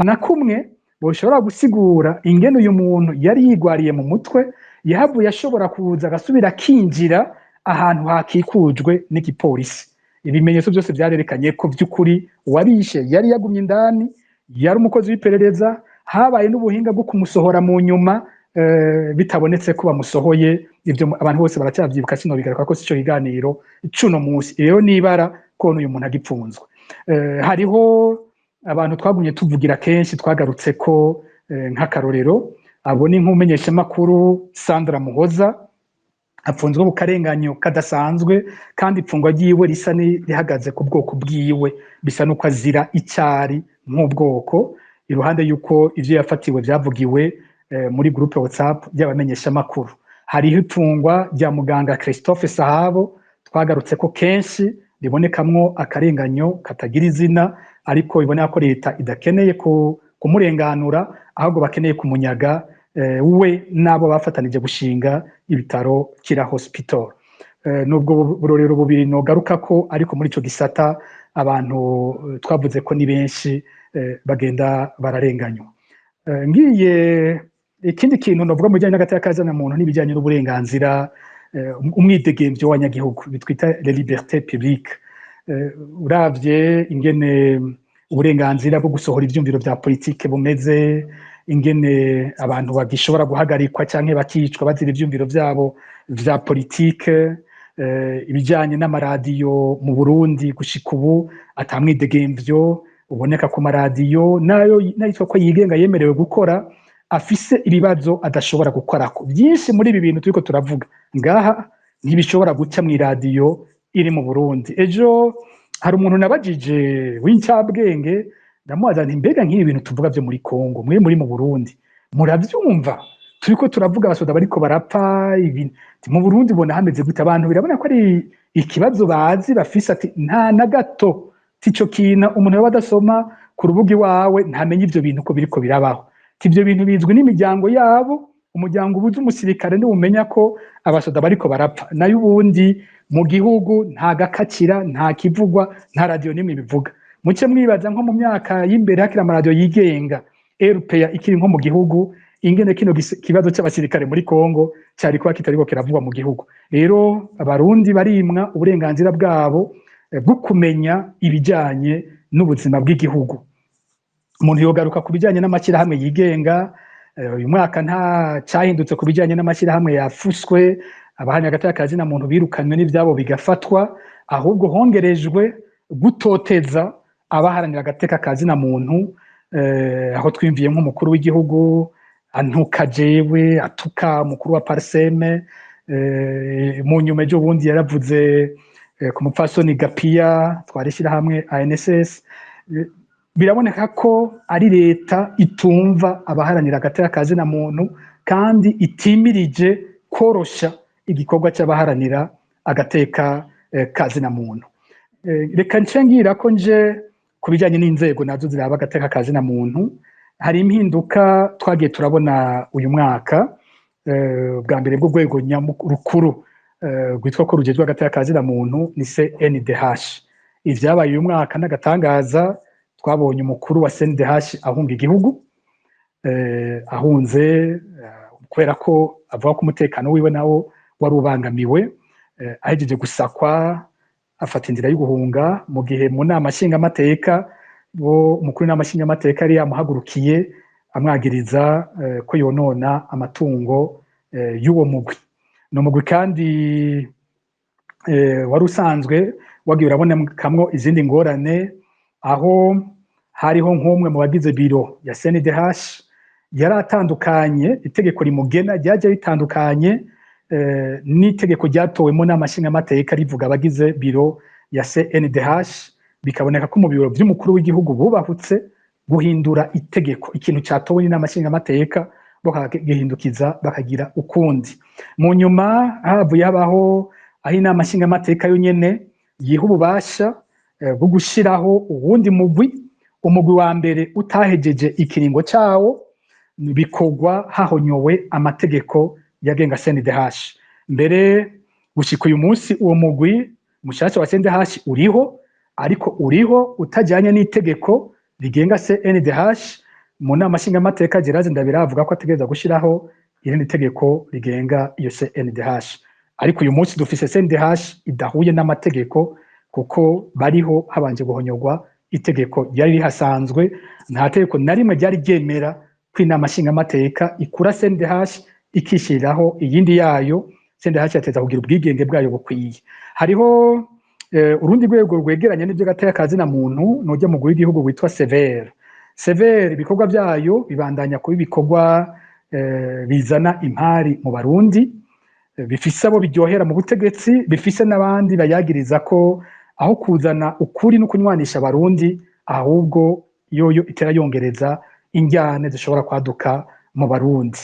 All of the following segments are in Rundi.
na kumwe boshobora gusigura ingene uyu muntu yari yigwariye mu mutwe yahavuye ashobora kuza agasubira akinjira ahantu hakikujwe n'igipolisi. Ibimenyetso byose vyarerekanye ko vy'ukuri uwabishe yari yagumye indani, yari umukozi w'iperereza, habaye n'ubuhinga bwo kumusohora mu nyuma bitabonetse ko bamusohoye. Ivyo abantu bose baracavyibuka, kino bigaruka ko sico kiganiro cuno musi. Rero nibara ko uyu muntu agipfunzwe. Hariho abantu twagumye tuvugira kenshi twagarutse ko nk'akarorero abo ni nk'umumenyesha makuru Sandra Muhoza apfunzwe mu karenganyo kadasanzwe, kandi ipfungwa ryiwe risa rihagaze ku bwoko bwiwe, bisa nuko azira icyari nk'ubwoko, iruhande yuko ivyo yafatiwe vyavugiwe muri groupe WhatsApp y'abamenyesha makuru. Hariho ipfungwa rya muganga Christophe Sahabo twagarutse ko kenshi ribonekamwo akarenganyo katagira izina, ariko iboneka ko leta idakeneye kumurenganura, ahubwo bakeneye kumunyaga we nabo bafatanije gushinga ibitaro Kira Hospital. Nubwo burorero bubiri nogaruka ko, ariko muri ico gisata abantu twavuze ko ni benshi bagenda bararenganywa. Ngiye ikindi kintu novuga mu bijanye n'agateka kazana muntu n'ibijanye n'uburenganzira, umwidegemvyo w'abanyagihugu bitwita les libertés publiques. Uravye ingene uburenganzira bwo gusohora ivyumviro vya politike bumeze, ingene abantu bagishobora guhagarikwa canke bakicwa bazira ivyumviro vyabo vya politike, ibijanye n'amaradiyo mu Burundi gushika ubu atamwidegemvyo uboneka ku maradiyo, nayo nayitwa ko yigenga yemerewe gukora, afise ibibazo adashobora gukorako. Byinshi muri ibi bintu turiko turavuga ngaha ntibishobora guca mw'iradiyo iri mu Burundi. Ejo hari umuntu nabajije w'incabwenge, ndamubaza nti mbega nk'ibi bintu tuvuga vyo muri Kongo, mwe muri mu Burundi muravyumva? Turiko turavuga abasoda bariko barapfa, mu Burundi bona hameze gute? Abantu birabona ko ari ikibazo bazi bafise, ati nta na gato tico kina umuntu yaba adasoma ku rubuga iwawe ntamenye ivyo bintu ko biriko birabaho. Ivyo bintu bizwi n'imiryango yabo, umuryango ubuze umusirikare ntiwumenya ko abasoda bariko barapfa, nayo ubundi mu gihugu nta gakakira, nta kivugwa, nta radiyo n'imwe bivuga. Muce mwibaza nko mu myaka y'imbere hakiri amaradiyo yigenga, RPA ikiri nko mu gihugu, ingene kino kibazo c'abasirikare muri Kongo cari kuba kitariko kiravugwa mu gihugu. Rero abarundi barimwa uburenganzira bwabo bwo kumenya ibijanye n'ubuzima bw'igihugu. Umuntu yogaruka ku bijanye n'amashyirahamwe yigenga, uyu mwaka nta cahindutse ku bijanye n'amashyirahamwe yafuswe, abahamya agateka kazina muntu birukanywe n'ivyabo bigafatwa, ahubwo hongerejwe gutoteza abaharanira agateka kazina muntu, aho twimviye nk'umukuru w'igihugu antuka jewe, atuka umukuru wa Parseme, mu nyuma ejo bundi yaravuze ku mupfasoni Gapia twarishira hamwe ANSS. Biraboneka ko ari leta itumva abaharanira agateka kazina muntu, kandi itimirije korosha igikorwa c'abaharanira agateka kazina muntu. Reka nce ngira ko nje ku bijanye n'inzego nazo ziraba agateka kazina muntu. Hari impinduka twagiye turabona uyu mwaka, bwa mbere bwo rwego rukuru rwitwa ko rugejwe agateka kazina muntu ni CNDH. Ivyabaye uyu mwaka n'agatangaza, twabonye umukuru wa CNDH ahunga igihugu, ahunze kubera ko avuga ko umutekano wiwe nawo wari ubangamiwe, ahejeje gusakwa afata inzira y'uguhunga, mu gihe mu nama nshingamateka umukuru w'inama nshingamateka yari yamuhagurukiye amwagiriza ko yonona amatungo y'uwo mugwi. Ni umugwi kandi wari usanzwe wagiye urabonekamwo izindi ngorane, aho hariho nk'umwe mu bagize biro ya CNDH yari atandukanye, itegeko rimugena ryaje ritandukanye n'itegeko ryatowemo n'amashingamateka rivuga abagize biro ya CNDH. Bikaboneka ko mu biro by'umukuru w'igihugu bubahutse guhindura itegeko, ikintu cyatowe n'amashingamateka bakagihindukiza bakagira ukundi. Mu nyuma havuye habaho aho inama nshingamateka yo nyene yiha ububasha bwo gushiraho uwundi mugwi. Umugwi wa mbere utahejeje ikiringo cawo, bikorwa hahonyowe amategeko yagenga CNDH. Mbere gushika uyu munsi uwo mugwi mushasha wa CNDH uriho, ariko uriho utajyanye n'itegeko rigenga CNDH, mu nama nshingamateka Gerard Ndabira avuga ko ategereza gushiraho irindi tegeko rigenga iyo CNDH, ariko uyu munsi dufise CNDH idahuye n'amategeko kuko bariho habanje guhonyorwa itegeko ryari rihasanzwe. Nta tegeko na rimwe ryari ryemera ko inama nshingamateka ikura CNDH ikishiriraho iyindi yayo. CNDH yateza kugira ubwigenge bwayo bukwiye. Hariho urundi rwego rwegeranye n'ibyo gateka kazina muntu n'ujya mu w'igihugu witwa Sever ibikorwa byayo bibandanya kuba ibikorwa bizana impari mu Barundi, bifise abo biryohera mu butegetsi, bifise n'abandi bayagiriza ko aho kuzana ukuri no kunywanisha Abarundi ahubwo yoyo itera yongereza injyane zishobora kwaduka mu Barundi.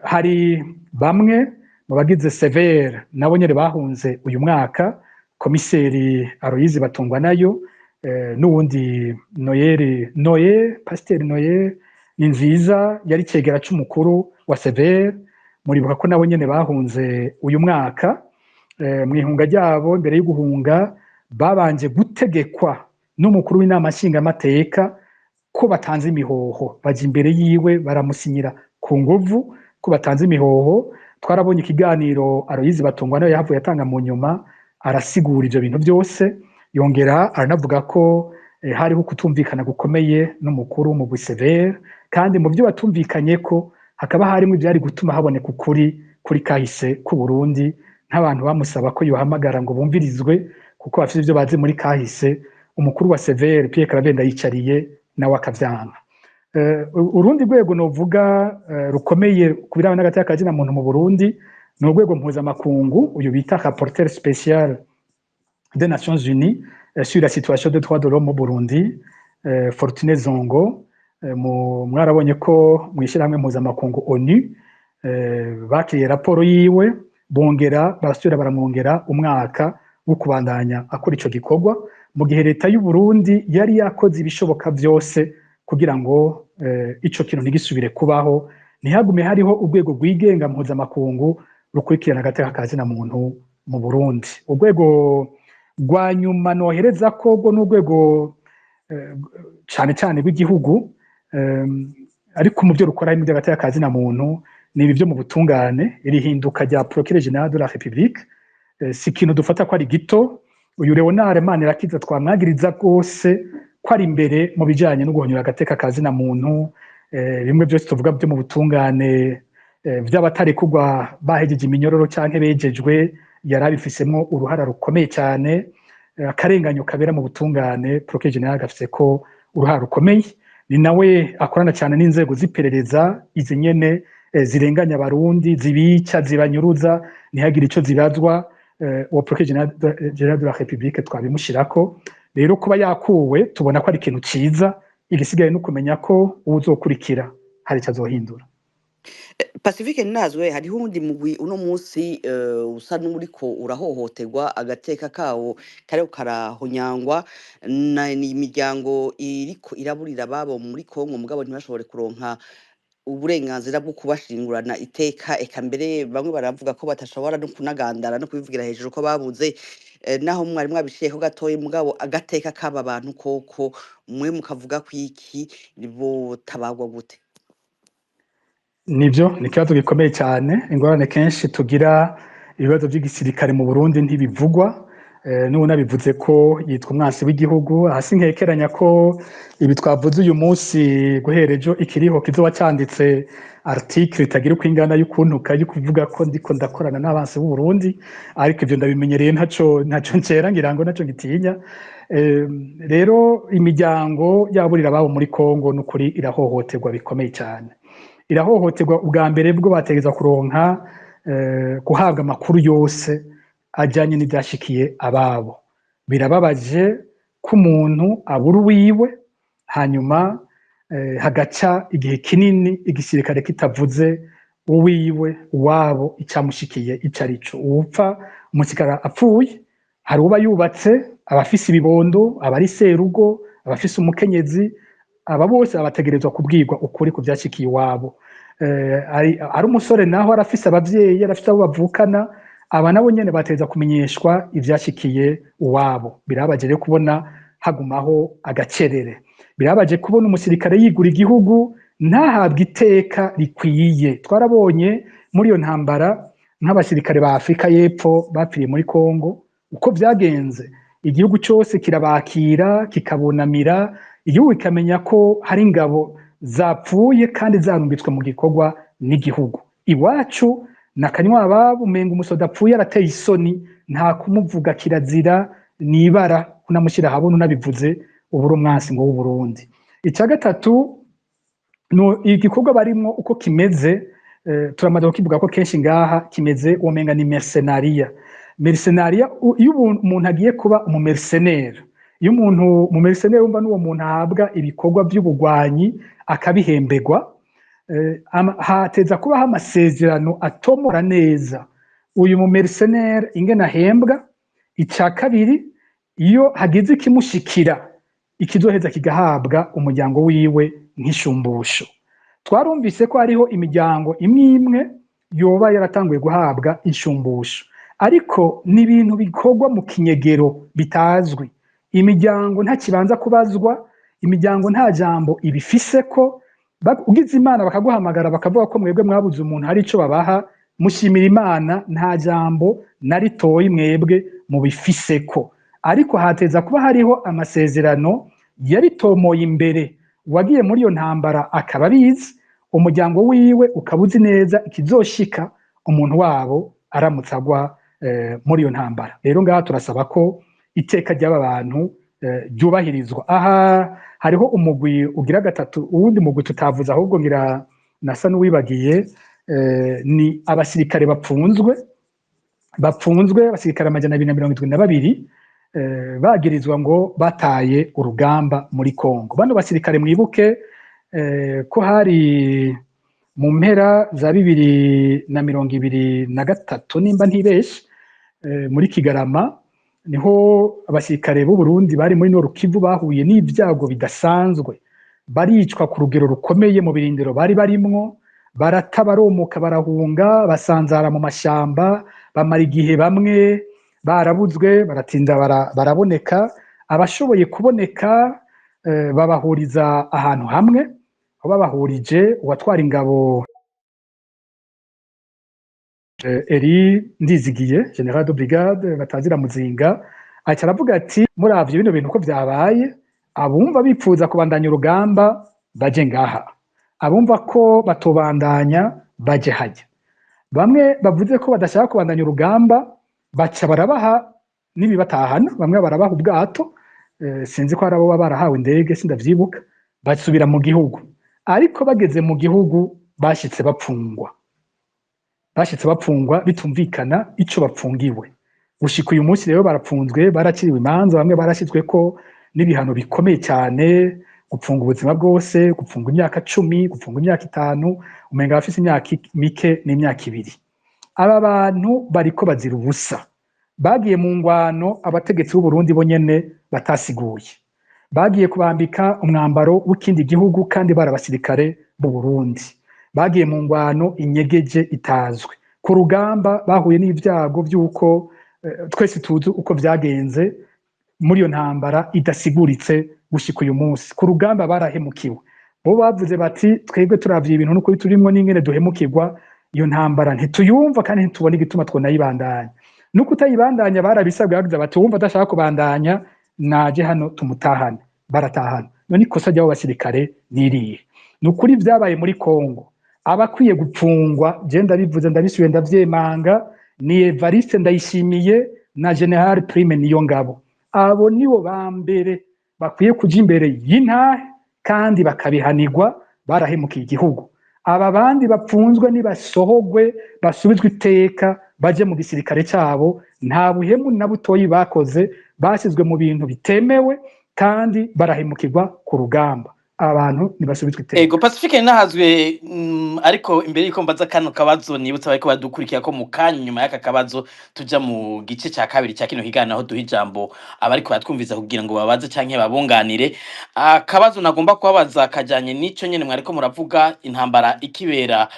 Hari bamwe mu bagize Sever nabo nyene bahunze uyu mwaka, komiseri Aloyizi Batungwanayo n'uwundi Pasiteri Noyer ni nziza yari cegera c'umukuru wa Sever, muribuka ko nabo nyene bahunze uyu mwaka. Mu ihunga ryabo mbere yo guhunga babanje gutegekwa n'umukuru w'inama nshingamateka ko batanze imihoho, baje imbere yiwe baramusinyira ku nguvu ko batanze imihoho. Twarabonye ikiganiro Aloyizi Batungwanayo yahavuye atanga mu nyuma, arasigura ivyo bintu byose, yongera aranavuga ko hariho kutumvikana gukomeye n'umukuru mu Sever, kandi mu byo batumvikanye ko hakaba harimo ivyari gutuma haboneka ukuri kuri kahise ku Burundi, nk'abantu bamusaba ko yohamagara ngo bumvirizwe kuko bafite ivyo bazi muri kahise. Umukuru wa Sever Pierre Karavenda yicariye nawe akavyanga. Urundi rwego novuga rukomeye kubirana n'agateka kazina muntu mu Burundi ni urwego mpuzamakungu, uyu bita rapporteur spécial des Nations Unies sur la situation des droits de l'homme au Burundi, Fortuné Zongo. Mwarabonye ko mwishirahamwe mpuzamakungu ONU bakiriye raporo yiwe, bongera barasubira baramwongera umwaka wo kubandanya akora ico gikorwa, mu gihe leta y'u Burundi yari yakoze ibishoboka byose kugira ngo ico kintu ntigisubire kubaho, ntihagume hariho urwego rwigenga mpuzamakungu rukurikirana agateka kazina muntu mu Burundi. Urwego rwa nyuma nohereza ko rwo n'urwego cane cane rw'igihugu, ariko mu byo rukora harimo iby'agateka kazina muntu ni ibi byo mu butungane. Irihinduka rya Procureur General de la République si ikintu dufata ko ari gito. Uyu Leonard Manirakiza twamwagiriza rwose ko ari imbere mu bijanye no guhonyora agateka kazina muntu. Bimwe byose tuvuga byo mu butungane vy'abatarekugwa bahejeje iminyororo canke bejejwe, yarabifisemo uruhara rukomeye cyane. Akarenganyo kabera mu butungane Procureur General gafise ko uruhara rukomeye, ni nawe akorana cyane n'inzego z'iperereza izi nyene zirenganya Abarundi, zibica, zibanyuruza, ntihagire ico zibazwa. Uwo Procureur General de la République twabimushirako. Rero kuba yakuwe tubona ko ari ikintu ciza, igisigaye no kumenya ko uzokurikira hari cyazohindura. Pacifique Nazwe, hariho undi mugwi uno munsi usa n'uriko urahohoterwa agateka kawo kariko karahonyangwa n'imiryango iriko iraburira babo muri Kongo, mugabo ntibashobore kuronka uburenganzira bwo kubashingurana iteka. Eka mbere bamwe baravuga ko batashobora no kunagandara no kubivugira hejuru ko babuze, naho mwari mwabishiyeko gatoye, mugabo agateka kaba abantu koko mwe mukavuga ko iki bo tabagwa gute? Nivyo ni ikibazo gikomeye cyane. Ingorane kenshi tugira ibibazo by'igisirikare mu Burundi ntibivugwa. N'ubu nabivuze ko yitwa umwansi w'igihugu. Hasi nkekeranya ko ibi twavuze uyu munsi guherejo ikiriho kizoba cyanditse article itagira uko ingana y'ukuntuka yo kuvuga ko ndiko ndakorana n'abansi b'u Burundi, ariko ivyo ndabimenyereye ntaco ncera ngira ngo naco gitinya. Rero imiryango yaburira babo muri Kongo n'ukuri irahohoterwa bikomeye cyane. Irahohoterwa ubwa mbere bwo bategeza kuronka guhabwa amakuru yose ajanye n'ibyashikiye ababo. Birababaje ko umuntu abura uwiwe hanyuma hagaca igihe kinini igisirikare kitavuze uwiwe uwabo icyamushikiye icarico. Uwupfa umusirikare apfuye, hari uba yubatse, abafise ibibondo, abari serugo, abafise umukenyezi, aba bose abategerezwa kubwirwa ukuri ku byashikiye iwabo. Ari umusore naho arafise abavyeyi, arafise abo bavukana, aba nabo nyene bateza kumenyeshwa ivyashikiye uwabo. Birabaje rero kubona hagumaho agacerere. birabaje kubona umusirikare yigura igihugu ntahabwe iteka rikwiye. Twarabonye muri iyo ntambara nk'abasirikare ba Afrika y'Epfo bapfiriye muri Kongo uko byagenze, igihugu cyose kirabakira kikabunamira, igihugu kikamenya ko hari ingabo zapfuye kandi zarumbitswe mu gikorwa n'igihugu. Iwacu nakanywa ababo umenga umusoda apfuye arateye isoni, nta kumuvuga kirazira nibara kunamushyira habona unabivuze ubura umwansi ngo w'Uburundi. Icya gatatu no igikorwa barimo uko kimeze, turamaze kukivuga ko kenshi ngaha kimeze womenga ni mercenaria. Mercenaria iyo umuntu agiye kuba umumercenaire, iyo umuntu mu mercenaire umva n'uwo muntu ahabwa ibikorwa by'ubugwanyi akabihembegwa, hateza kubaho amasezerano atomora neza uyu mu mercenaire ingene ahembwa. Icya kabiri, iyo hagize ikimushikira ikizoheza kigahabwa umuryango wiwe nk'ishumbusho. Twarumvise ko hariho imiryango imwe imwe yoba yaratanguye guhabwa inshumbusho, ariko ni ibintu bikorwa mu kinyegero bitazwi. Imiryango nta kibanza kubazwa, imiryango nta jambo ibifise ko, ugize Imana bakaguhamagara bakavuga ko mwebwe mwabuze umuntu hari ico babaha, mushimira Imana, nta jambo na ritoyi mwebwe mubifise ko. Ariko hateza kuba hariho amasezerano yaritomoye imbere, wagiye muri iyo ntambara akaba abizi, umuryango wiwe ukaba uzi neza ikizoshika umuntu wabo aramutse agwa muri iyo ntambara. Rero ngaha turasaba ko iteka ry'aba bantu ryubahirizwa. Aha hariho umugwi ugira gatatu, uwundi mugwi tutavuze ahubwo ngira nasa n'uwibagiye, ni abasirikare bapfunzwe, abasirikare 272 bagirizwa ngo bataye urugamba muri Kongo. Bano basirikare mwibuke ko hari mu mpera za 2023 nimba ntibeshe, muri Kigarama niho abasirikare b'u Burundi bari muri Nord Kivu bahuye n'ibyago bidasanzwe, baricwa ku rugero rukomeye mu birindiro bari barimwo, baratabaromoka barahunga, basanzara mu mashamba, bamara igihe bamwe barabuzwe, baratinda baraboneka. Abashoboye kuboneka babahuriza ahantu hamwe, aho babahurije uwatwara ingabo Eri Ndizigiye, General de Brigade Batazira Muzinga, aca aravuga ati muravye bino bintu ko vyabaye, abumva bipfuza kubandanya urugamba baje ngaha, abumva ko batobandanya baje hajya. Bamwe bavuze ko badashaka kubandanya urugamba baca barabaha n'ibibatahana, bamwe barabaha ubwato, sinzi ko hari abo barahawe indege sindavyibuka, basubira mu gihugu. Ariko bageze mu gihugu bashitse bapfungwa bitumvikana ico bapfungiwe. Gushika uyu munsi rero barapfunzwe, barakiriwe imanza, bamwe barashizwe ko n'ibihano bikomeye cyane, gupfunga ubuzima bwose, gupfunga imyaka 10, gupfunga imyaka 5, umenga bafise imyaka mike n'imyaka 2. Aba bantu bariko bazira ubusa, bagiye mu ngwano abategetsi b'u Burundi bonyene batasiguye, bagiye kubambika umwambaro w'ikindi gihugu kandi barabasirikare b'u Burundi, bagiye mu ngwano inyegeje itazwe. Ku rugamba bahuye n'ibyago by'uko twese tuzi uko byagenze muri iyo ntambara idasiguritse. Gushika uyu munsi ku rugamba barahemukiwe, bo bavuze bati twebwe turavye ibintu n'ukuri turimo n'ingene duhemukirwa, iyo ntambara ntituyumva kandi ntitubona igituma twonayibandanya. Nuko utayibandanya barabisabwe, bagize bati wumva adashaka kubandanya naje hano tumutahane, baratahana. None ikosa ry'abo basirikare niriye. Nukuri vyabaye muri Kongo, abakwiye gupfungwa je ndabivuze ndabisubiye ndavyemanga, ni Evariste Ndayishimiye na General Prime Niyongabo. Abo nibo bambere bakwiye kuja imbere y'intahe kandi bakabihanirwa, barahemukiye igihugu. Aba bandi bapfunzwe nibasohogwe basubizwe iteka baje mu gisirikare cyabo, nta buhemu na butoyi bakoze, bashyizwe mu bintu bitemewe kandi barahemukirwa ku rugamba. abantu nibasubizwe Ego iteka. Pacifique nahazwe ariko imbere yuko mbaza kano kabazo nibutsa bariko badukurikira ko mu kanya nyuma y'aka kabazo tuja mu gice ca kabiri ca kino kiganiro aho duha ijambo abariko batwumviza kugira ngo babaze canke babunganire. Akabazo nagomba kubabaza kajanye n'ico nyene mwariko muravuga intambara ikibera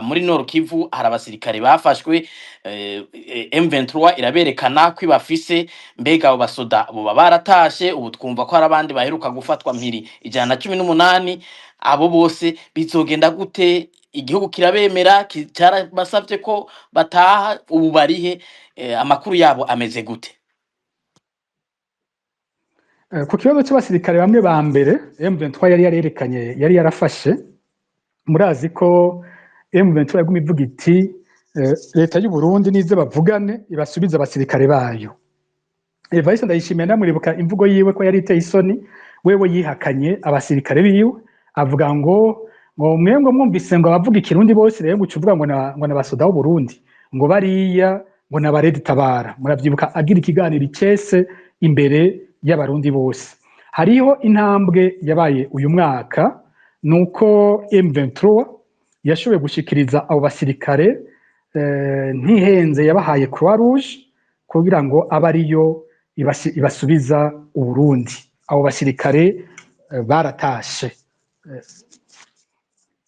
muri Nord Kivu, hari abasirikare bafashwe, M23 iraberekana ko ibafise, mbega abo basoda boba baratashe, ubu twumva ko hari abandi baheruka gufatwa mpiri 118. Abo bose bizogenda gute? Igihugu kirabemera carabasavye ko bataha, ubu barihe? Amakuru yabo ameze gute? Ku kibazo c'abasirikare bamwe ba mbere M23 yari yarerekanye yari yarafashe, murazi ko M23 yaguma ivuga iti leta y'u Burundi nize bavugane ibasubiza abasirikare bayo. Evariste Ndayishimiye ndamuribuka imvugo yiwe ko yari iteye isoni, wewe yihakanye abasirikare biwe avuga ngo mwemwe mwumvise ngo abavuga ikirundi bose rero ngo uvuga ngo n'abasoda b'u Burundi ngo bariya ngo n'abaredi tabara. Muravyibuka agira ikiganiro icese imbere y'abarundi bose. Hariho intambwe yabaye uyu mwaka nuko M23 yashoboye gushikiriza abo basirikare ntihenze yabahaye Croix Rouge kugira ngo abariyo ibasubiza u Burundi. Abo basirikare baratashe.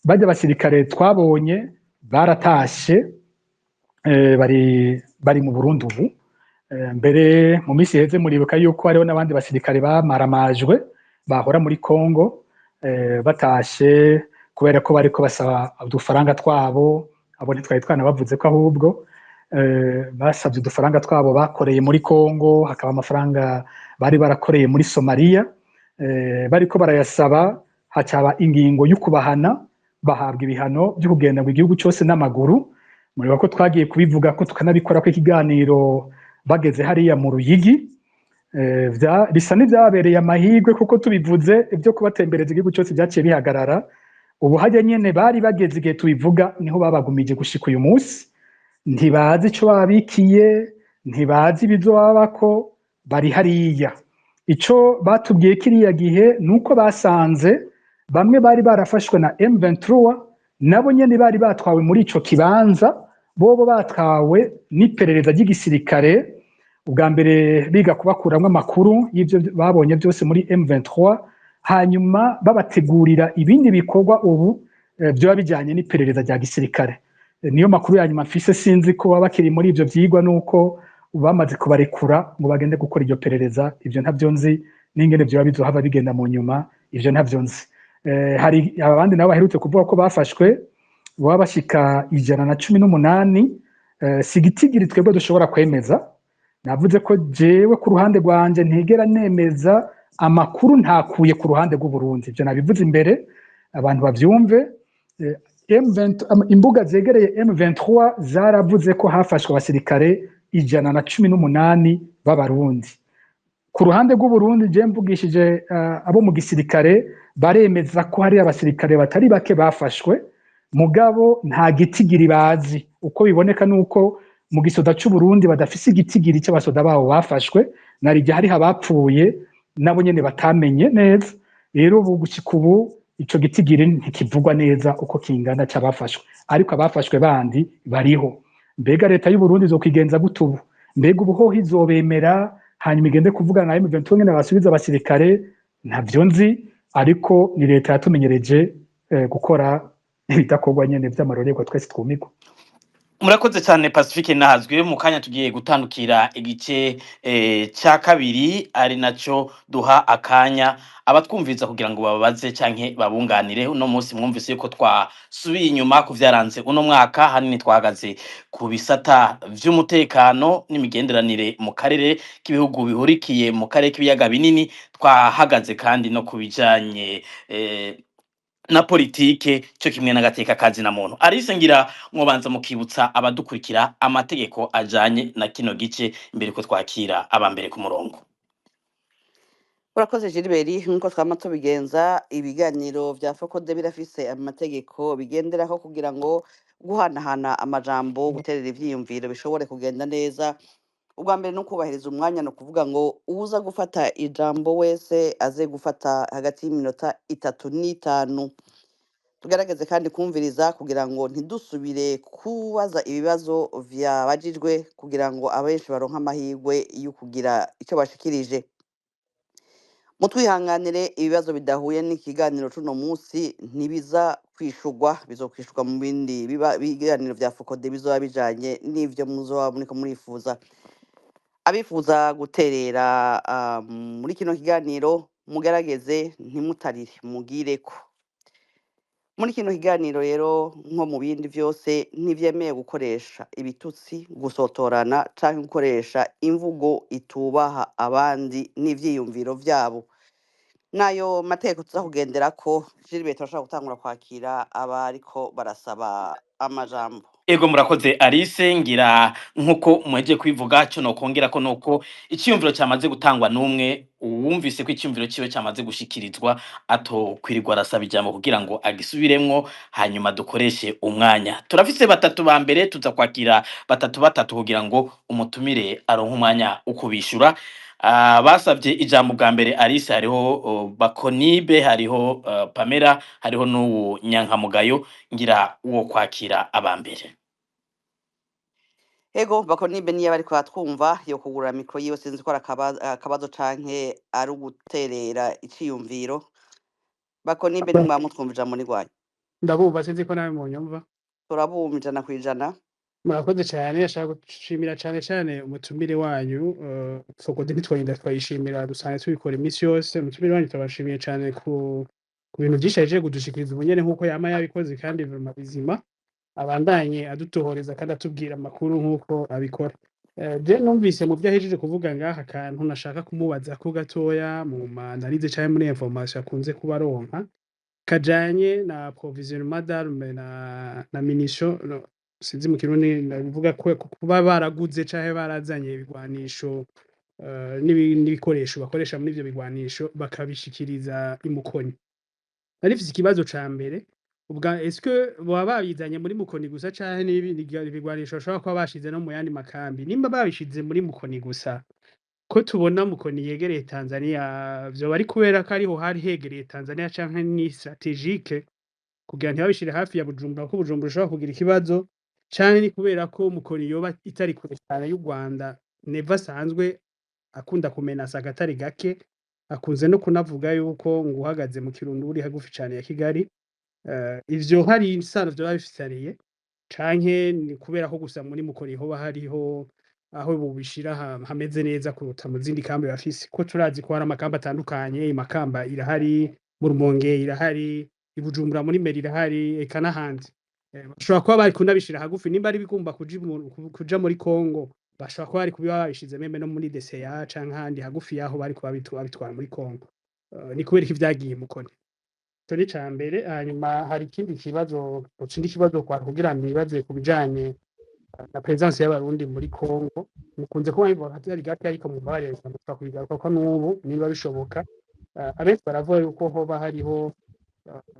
Bajya basirikare twabonye baratashe, bari mu Burundi ubu. Mbere mu minsi heze muribuka yuko hariho n'abandi basirikare bamaramajwe bahora muri Congo, batashe kubera ko bariko basaba udufaranga twabo. Abo ntitwari twanabavuze ko ahubwo basabye udufaranga twabo bakoreye muri Congo, hakaba amafaranga bari barakoreye muri Somalia, bariko barayasaba, hacaba ingingo y'ukubahana, bahabwa ibihano byo kugenda mu gihugu cyose n'amaguru. Muribuka ko twagiye kubivuga ko tukanabikora ko ikiganiro bageze hariya mu Ruyigi. Bisa n'ivyabereye amahirwe kuko tubivuze ibyo kubatembereza igihugu cyose byaciye bihagarara. Ubu hajya nyene bari bageze igihe tubivuga niho babagumije gushika uyu munsi. Ntibazi ico babikiye, ntibazi ibizobabako, bari hariya. Ico batubwiye kiriya gihe nuko basanze bamwe bari barafashwe na M23 nabo nyene bari batwawe muri ico kibanza, bobo batwawe n'iperereza ry'igisirikare, ubwa mbere biga kubakuramwo amakuru y'ivyo babonye byose muri M23, hanyuma babategurira ibindi bikorwa ubu byoba bijyanye n'iperereza rya gisirikare. Niyo makuru ya nyuma mfise, sinzi ko baba bakiri muri ivyo vyigwa nuko bamaze kubarekura ngo bagende gukora iryo perereza. Ivyo ntavyo nzi, n'ingene vyoba bizohava bigenda mu nyuma, ivyo ntavyo nzi. Hari abandi nabo baherutse kuvuga ko bafashwe baba bashika 118. Sigitigiri twebwe dushobora kwemeza. Navuze ko jewe ku ruhande rwanje ntigera nemeza amakuru ntakuye ku ruhande rw'u Burundi. Ivyo nabivuze imbere abantu bavyumve. Imbuga zegereye M23 zaravuze ko hafashwe abasirikare 118 b'abarundi. Ku ruhande rw'u Burundi je mvugishije abo mu gisirikare baremeza ko hari abasirikare batari bake bafashwe, mugabo nta gitigiri bazi. Uko biboneka nuko mu gisoda c'u Burundi badafise igitigiri c'abasoda babo bafashwe, narije hari abapfuye nabo nyene batamenye neza. Rero ubu gushika ubu ico gitigiri ntikivugwa neza uko kingana c'abafashwe, ariko abafashwe bandi bariho. Mbega leta y'u Burundi izokwigenza gute ubu? Mbega ubuho izobemera hanyuma igende kuvugana na M23 nyene basubiza abasirikare? Ntavyo nzi, ariko ni leta yatumenyereje gukora ibidakorwa nyene vy'amarorerwa twese twumigwa. Murakoze cyane Pacifique nahazwe. Mu kanya tugiye gutandukira igice cya kabiri, ari naco duha akanya abatwumviza kugira ngo bababaze canke babunganire. Uno munsi mwumvise yuko twasubiye inyuma ku vyaranze uno mwaka, hanini twahagaze ku bisata vy'umutekano n'imigenderanire mu karere k'ibihugu bihurikiye mu karere k'ibiyaga binini. Twahagaze kandi no kubijanye na politike cyo kimwe n'agateka kazi na muntu. Arise ngira mwobanza mukibutsa abadukurikira amategeko ajanye na kino gice imbere ko twakira abambere ku murongo. Urakoze Gilbert, nkuko twama tubigenza ibiganiro vya Focode birafise amategeko bigenderaho kugira ngo guhanahana amajambo, guterera ivyiyumviro bishobore kugenda neza. ubwa mbere no kubahiriza umwanya no kuvuga ngo uza gufata ijambo wese aze gufata hagati y'iminota 3 n'5 tugerageze kandi kumviriza kugira ngo ntidusubire kubaza ibibazo vyabajijwe kugira ngo abenshi baronka amahirwe yo kugira icyo bashikirije mutwihanganire ibibazo bidahuye n'ikiganiro cuno munsi ntibiza kwishurwa bizokwishurwa mu bindi biganiro vya Focode bizoba bijanye n'ivyo muzoba muriko murifuza abifuza guterera muri kino kiganiro mugerageze ntimutarire mugireko muri kino kiganiro rero nko mu bindi vyose ntivyemeye gukoresha ibitutsi gusotorana canke gukoresha imvugo itubaha abandi n'ivyiyumviro vyabo nayo mateko tuza kugenderako Gilbert turashaka gutangura kwakira abariko barasaba amajambo Ego murakoze Alice ngira nkuko muheje kwivuga cyo no kongera ko nuko icyumviro cyamaze gutangwa numwe uwumvise ko icyumviro ciwe cyamaze gushikirizwa ato kwirirwa arasaba ijambo kugira ngo agisubiremwo hanyuma dukoreshe umwanya turafise batatu ba mbere tuza kwakira batatu kugira ngo umutumire aronka umwanya ukubishura basavye ijambo bwa mbere Alice hariho Bakonibe hariho Pamela hariho n'uwo Nyankamugayo ngira uwo kwakira abambere Ego Bakonibe niyo bariko batwumva yo kugura mikro yiwe sinzi ko akabazo canke ari uguterera iciyumviro Bakonibe ni mwamutwumvija muri rwanyu ndabumva sinzi ko nawe munyumva turabumva 100%. murakoze cyane ashaka gushimira cyane umutumire wanyu Focode ntitwagenda twayishimira dusanzwe tubikora iminsi yose umutumire wanyu turabashimiye cyane ku bintu byinshi yaje kudushikiriza ubunyene nkuko yama yabikoze kandi bizima abandanye adutohoreza kandi atubwira amakuru nkuko abikora je numvise mu byo ahejeje kuvuga ngaha kantu nashaka kumubaza ko gatoya mu manalize cyane muri information akunze kubaronka kajanye na provisionnement d'armes na munition sinzi mu kirundi ndavuga ko kuba baraguze canke barazanye ibigwanisho n'ibikoresho bakoresha muri ivyo bigwanisho bakabishikiriza imukoni arifise ikibazo ca mbere ubwa eske baba babizanye muri mukoni gusa canke n'ibigwanisho bashobora kuba bashize no mu yandi makambi nimba babishize muri mukoni gusa ko tubona mukoni yegereye Tanzania vyo bari kubera ko ariho hari hegereye Tanzania canke ni strategique kugira ntibabishire hafi ya Bujumbura ko Bujumbura ushobora kugira ikibazo canke ni kubera ko mukoni yoba itari kure cyane y'u Rwanda neva asanzwe akunda kumenasa agatari gake akunze no kunavuga yuko ngo uhagaze mu Kirundo uri hagufi cyane ya Kigali ivyo hari isano vyo babifitariye canke ni kubera ko gusa muri mukoni hoba hariho aho bubishira hameze neza kuruta mu zindi kambi bafise ko turazi ko hari amakamba atandukanye imakamba irahari mu Rumonge irahari ibujumbura muri Meri irahari eka n'ahandi bashobora kuba bari kunabishira hagufi nimba ari bigomba kuja muri Kongo bashobora kuba bari kubiba babishize meme no muri DCA canke handi hagufi yaho bari kuba bitwara muri Kongo ni kubera iki vyagiye mukoni turi ca mbere hanyuma hari ikindi kibazo kwa kugira nibaze kubijanye na presence y'abarundi muri Kongo mukunze kuba bivuga hatari gake ariko mu bare twakubigaruka ko n'ubu niba bishoboka abenshi baravuga yuko hoba hariho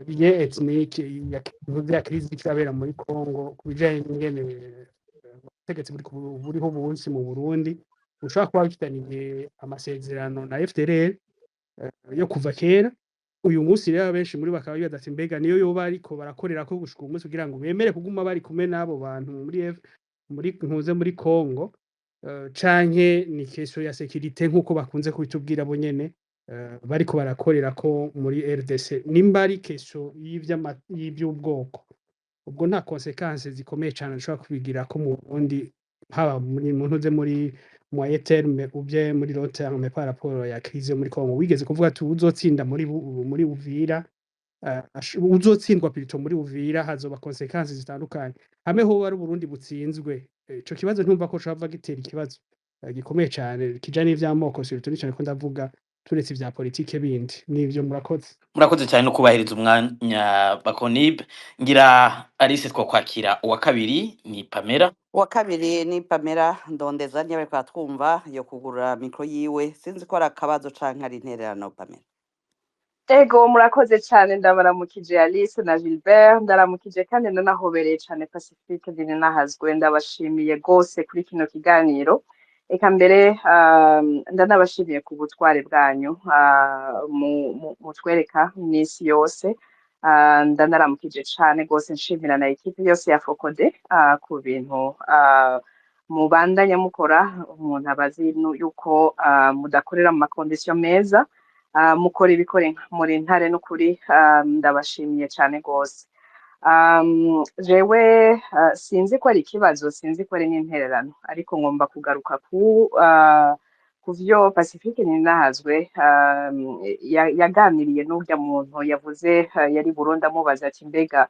biye ethnique ya crise ikabera muri Kongo kubijanye n'ingene ubutegetsi buriho bunsi mu Burundi ushobora kuba bifitaniye amasezerano na FDLR yo kuva kera uyu munsi rero benshi muri bakaba bibaza ati mbega niyo yoba ariko barakorera ko gushika umunsi kugira ngo bemere kuguma bari kumwe n'abo bantu muri Kongo canke ni question ya sécurité nkuko bakunze kubitubwira bo nyene bariko barakorera ko muri RDC nimba ari question y'ivy'ubwoko ubwo nta consequences zikomeye cyane nshobora kubigira ko mu Burundi haba muri muntu ze muri moyen terme ubye muri long terme par rapport ya crise muri Kongo wigeze kuvuga ati uzotsinda muri Uvira uzotsindwa pirito muri Uvira hazoba consequences zitandukanye hamwe ho bari Burundi butsinzwe ico kibazo ntumva ko cava gitera ikibazo gikomeye cyane kijanye n'ivy'amoko surtout cyane ko ndavuga turetse vya politique bindi nivyo murakoze cyane no kubahiriza umwanya Bakonibe ngira Alice two kwakira uwa kabiri ni Pamela uwa kabiri ni Pamela ndondeza niyo bariko batwumva yo kugura mikro yiwe sinzi ko ari akabazo canke ari intererano Pamela Ego murakoze cyane ndabaramukije Alice na Gilbert ndaramukije kandi nanahobereye cyane Pacifique Dinahazwe ndabashimiye gose kuri kino kiganiro eka mbere ndanabashimiye ku butware bwanyu mutwereka iminsi yose. Ndanaramukije cane gose nshimira na ekipe yose ya Focode ku bintu mubandanya mukora. Umuntu abazi yuko mudakorera mu makondisiyo meza, mukora ibikore muri ntare n'ukuri. Ndabashimiye cane gose. Jewe sinzi ko ari ikibazo, sinzi ko ari n'intererano, ariko ngomba kugaruka ku vyo Pacifique Ninahazwe yaganiriye n'urya muntu yavuze yari Burundi, amubaza ati mbega